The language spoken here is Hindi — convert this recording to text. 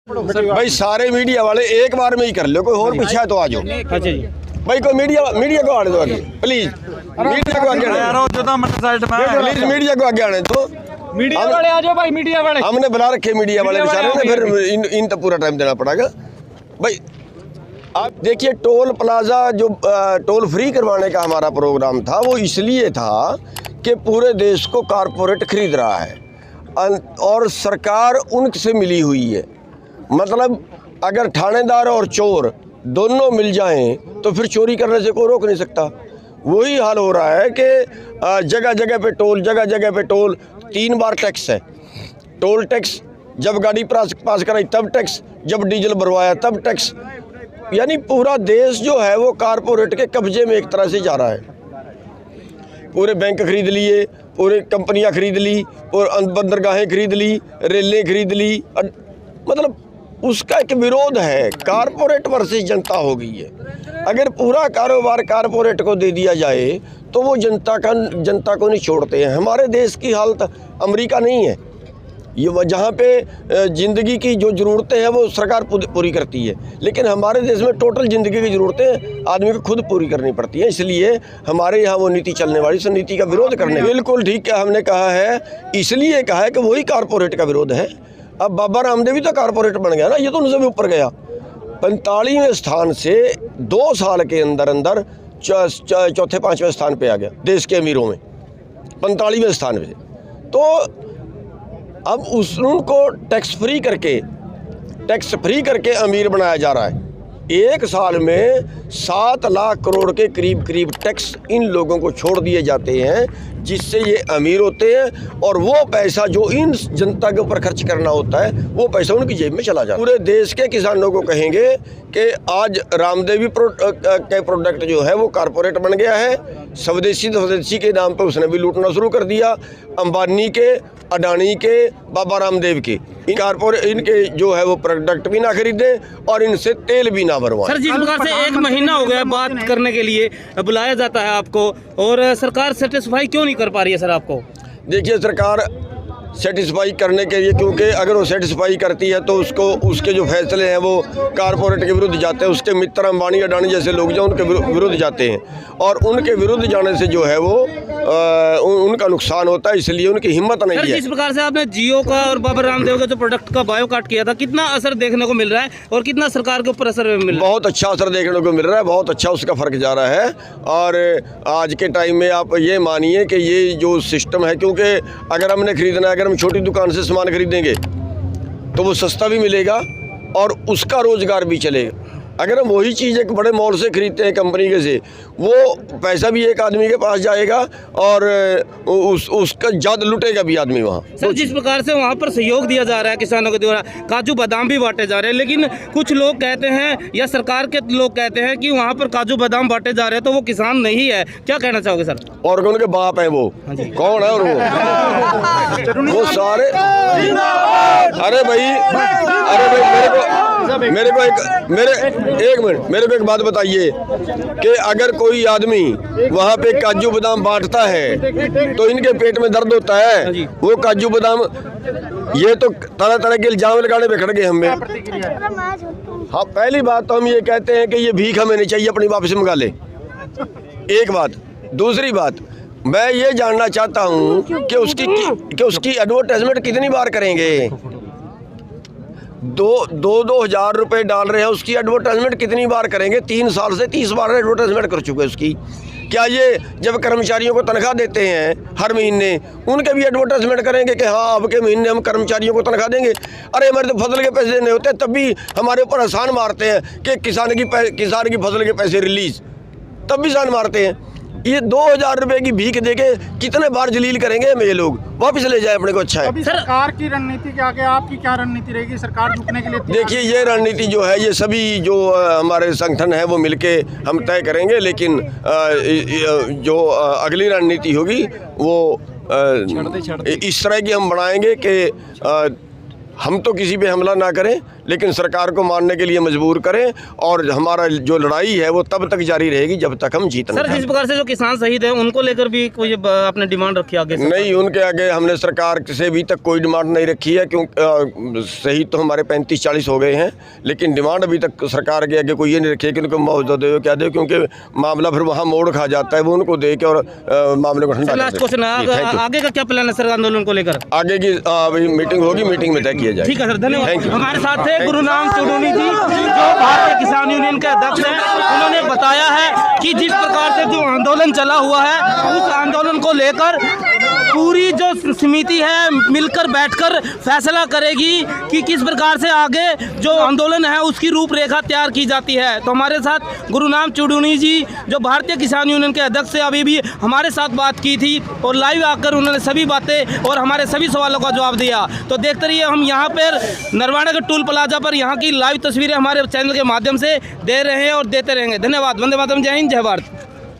भाई सारे मीडिया वाले एक बार में ही कर लो, कोई और पीछे है तो आ जाओ। अच्छा जी भाई कोई मीडिया को आने दो आगे, प्लीज मीडिया को आगे प्लीज मीडिया को आगे आने तो मीडिया वाले आ जाओ भाई, मीडिया वाले हमने बुला रखे मीडिया वाले बेचारे ने, फिर इन तो पूरा टाइम देना पड़ेगा। भाई आप देखिए, टोल प्लाजा जो टोल फ्री करवाने का हमारा प्रोग्राम था वो इसलिए था कि पूरे देश को कारपोरेट खरीद रहा है और सरकार उनसे मिली हुई है। मतलब अगर थानेदार और चोर दोनों मिल जाएं तो फिर चोरी करने से कोई रोक नहीं सकता। वही हाल हो रहा है कि जगह जगह पे टोल, जगह जगह पे टोल, 3 बार टैक्स है। टोल टैक्स जब गाड़ी पास कराई तब टैक्स, जब डीजल भरवाया तब टैक्स। यानी पूरा देश जो है वो कारपोरेट के कब्जे में एक तरह से जा रहा है। पूरे बैंक खरीद लिए, पूरे कंपनियां खरीद ली, और बंदरगाहें खरीद ली, रेलें खरीद ली। मतलब उसका एक विरोध है, कारपोरेट वर्सेस जनता हो गई है। अगर पूरा कारोबार कारपोरेट को दे दिया जाए तो वो जनता को नहीं छोड़ते हैं। हमारे देश की हालत अमेरिका नहीं है, ये जहाँ पे ज़िंदगी की जो ज़रूरतें हैं वो सरकार पूरी करती है, लेकिन हमारे देश में टोटल ज़िंदगी की ज़रूरतें आदमी को खुद पूरी करनी पड़ती हैं। इसलिए हमारे यहाँ वो नीति चलने वाली, उस नीति का विरोध करने। बिल्कुल ठीक है, हमने कहा है, इसलिए कहा है कि वही कारपोरेट का विरोध है। अब बाबा रामदेव भी तो कारपोरेट बन गया ना, ये तो उनसे भी ऊपर गया। 45वें स्थान से 2 साल के अंदर अंदर चौथे 5वें स्थान पे आ गया देश के अमीरों में, 45वें स्थान पे। तो अब उनको टैक्स फ्री करके अमीर बनाया जा रहा है। एक साल में 7 लाख करोड़ के करीब टैक्स इन लोगों को छोड़ दिए जाते हैं, जिससे ये अमीर होते हैं और वो पैसा जो इन जनता के ऊपर खर्च करना होता है वो पैसा उनकी जेब में चला जाता है। पूरे देश के किसानों को कहेंगे कि आज रामदेवी के प्रोडक्ट जो है वो कारपोरेट बन गया है। स्वदेशी के नाम पर उसने भी लूटना शुरू कर दिया। अंबानी के, अडानी के, बाबा रामदेव के इनके जो है वो प्रोडक्ट भी ना खरीदें और इनसे तेल भी ना भरवाएं। सर, जिस प्रकार से 1 महीना हो गया बात करने के लिए बुलाया जाता है आपको, और सरकार सेटिस्फाई क्यों नहीं कर पा रही है सर आपको? देखिए, सरकार सेटिस्फाई करने के लिए, क्योंकि अगर वो सेटिस्फाई करती है तो उसके जो फैसले हैं वो कारपोरेट के विरुद्ध जाते हैं। उसके मित्र अंबानी, अडानी जैसे लोग जो उनके विरुद्ध जाते हैं, और उनके विरुद्ध जाने से जो है वो उनका नुकसान होता है, इसलिए उनकी हिम्मत नहीं है। जिस प्रकार से आपने जियो का और बाबा रामदेव का जो प्रोडक्ट का बायोकाट किया था, कितना असर देखने को मिल रहा है और कितना सरकार के ऊपर असर मिल रहा है? बहुत अच्छा असर देखने को मिल रहा है, बहुत अच्छा उसका फर्क जा रहा है। और आज के टाइम में आप ये मानिए कि ये जो सिस्टम है, क्योंकि अगर हमने खरीदना है, अगर हम छोटी दुकान से सामान खरीदेंगे तो वो सस्ता भी मिलेगा और उसका रोजगार भी चलेगा। अगर हम वही चीज़ एक बड़े मॉल से खरीदते हैं कंपनी के से, वो पैसा भी एक आदमी के पास जाएगा और उसका ज़्यादा लुटेगा भी आदमी वहाँ। सर, जिस प्रकार से वहाँ पर सहयोग दिया जा रहा है किसानों के द्वारा, काजू बादाम भी बांटे जा रहे हैं, लेकिन कुछ लोग कहते हैं या सरकार के लोग कहते हैं कि वहाँ पर काजू बादाम बांटे जा रहे हैं तो वो किसान नहीं है। क्या कहना चाहोगे सर? और उनके बाप है वो, कौन है? और वो सारे, अरे भाई मेरे को एक बात बताइए कि अगर कोई आदमी वहाँ पे काजू बादाम बांटता है तो इनके पेट में दर्द होता है। वो काजू बादाम, ये तो तरह तरह के इल्जाम लगाने पे खड़ गए हमें। हाँ, पहली बात तो हम ये कहते हैं कि ये भीख हमें नहीं चाहिए, अपनी वापस मंगा ले, एक बात। दूसरी बात, मैं ये जानना चाहता हूँ कि उसकी एडवर्टाइजमेंट कितनी बार करेंगे? 2 हज़ार रुपये डाल रहे हैं, उसकी एडवर्टाइजमेंट कितनी बार करेंगे? 3 साल से 30 बार एडवर्टाइजमेंट कर चुके हैं उसकी। क्या ये जब कर्मचारियों को तनख्वाह देते हैं हर महीने, उनके भी एडवर्टाइजमेंट करेंगे कि हाँ अब के महीने हम कर्मचारियों को तनख्वाह देंगे? अरे हमारे तो फसल के पैसे नहीं होते, तब भी हमारे ऊपर आसान मारते हैं कि किसान की फसल के पैसे रिलीज, तब भी आसान मारते हैं। ये 2000 रुपए की भीख देके कितने बार जलील करेंगे हमें ये लोग? वापस ले जाए अपने को, अच्छा है। अभी सरकार की रणनीति क्या है, आपकी क्या रणनीति रहेगी सरकार झुकने के लिए? देखिए, ये रणनीति जो है ये सभी जो हमारे संगठन है वो मिलके हम तय करेंगे, लेकिन जो अगली रणनीति होगी वो इस तरह की हम बनाएंगे कि हम तो किसी पे हमला ना करें, लेकिन सरकार को मानने के लिए मजबूर करें, और हमारा जो लड़ाई है वो तब तक जारी रहेगी जब तक हम जीत सर, नहीं। जिस प्रकार से जो किसान शहीद है उनको लेकर भी कोई आपने डिमांड रखी आगे से? नहीं, उनके आगे हमने सरकार से अभी तक कोई डिमांड नहीं रखी है, क्योंकि शहीद तो हमारे 35-40 हो गए हैं, लेकिन डिमांड अभी तक सरकार के आगे कोई ये नहीं रखी है कि उनको मुआवजा दे क्या दे, क्योंकि मामला फिर वहाँ मोड़ खा जाता है, वो उनको दे के और मामले को ठंडा। लास्ट क्वेश्चन है, आगे का क्या प्लान है सर आंदोलन को लेकर? आगे की अभी मीटिंग होगी, मीटिंग में तय किया जाएगा। ठीक है सर, धन्यवाद। Thank you. हमारे साथ थे गुरुनाम चुडूनी जी, जो भारतीय किसान यूनियन के अध्यक्ष हैं। उन्होंने बताया है कि जिस प्रकार से जो आंदोलन चला हुआ है, उस आंदोलन को लेकर पूरी जो समिति है मिलकर बैठकर फैसला करेगी कि किस प्रकार से आगे जो आंदोलन है उसकी रूपरेखा तैयार की जाती है। तो हमारे साथ गुरुनाम चुडूनी जी, जो भारतीय किसान यूनियन के अध्यक्ष से अभी भी हमारे साथ बात की थी, और लाइव आकर उन्होंने सभी बातें और हमारे सभी सवालों का जवाब दिया। तो देखते रहिए, हम यहाँ पर नरवाना के टोल प्लाजा पर यहाँ की लाइव तस्वीरें हमारे चैनल के माध्यम से दे रहे हैं और देते रहेंगे। धन्यवाद। वंदे मातरम। जय हिंद, जय भारत।